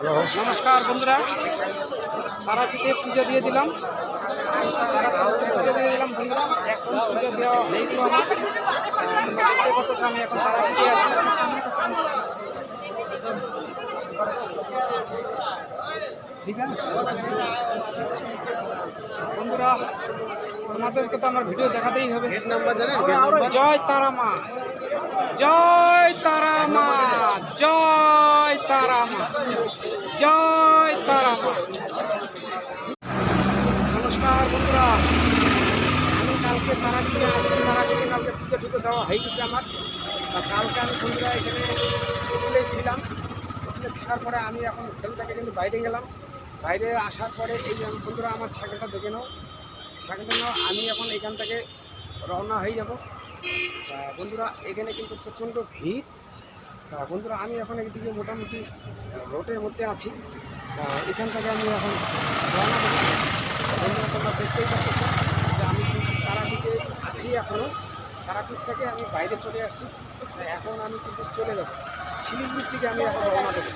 নমস্কার বন্ধুরা, তারাপীঠে পুজো দিয়ে দিলাম। বন্ধুরা, এখন পুজো দেওয়া হয়ে গেল আমার। তোমরা দেখতে পাচ্ছ আমি এখন তারাপীঠে আছি। ঠিক আছে বন্ধুরা, তোমাদেরকে তো আমার ভিডিও দেখাতেই হবে। জয় তারা মা, জয় তারা মা, জয় তারা মা, জয় তারা মা। নমস্কার বন্ধুরা, আমি কালকে তারাপীঠে আসছি। তারাপীঠে কালকে পুজো টুজো দেওয়া হয়ে গেছে আমার। কালকে আমি বন্ধুরা এখানে হোটেলে ছিলাম। হোটেলে থাকার পরে আমি এখন হোটেল থেকে কিন্তু বাইরে গেলাম। বাইরে আসার পরে এই বন্ধুরা আমার সাইকেলটা দেখে নাও, সাইকেলটা নাও। আমি এখন এখান থেকে রওনা হয়ে যাব। বন্ধুরা এখানে কিন্তু প্রচণ্ড ভিড়। বন্ধুরা আমি এখন একদিকে মোটামুটি রোডের মধ্যে আছি। এখান থেকে আমি এখন রওনা দেবো। বন্ধুরা তোমরা দেখতেই পাচ্ছ যে আমি কিন্তু তারাপীঠে আছি এখনও। তারাপীঠ থেকে আমি বাইরে চলে আসছি। এখন আমি কিন্তু চলে যাব শিলিগুড়ির দিকে। আমি এখন রওনা দেবো।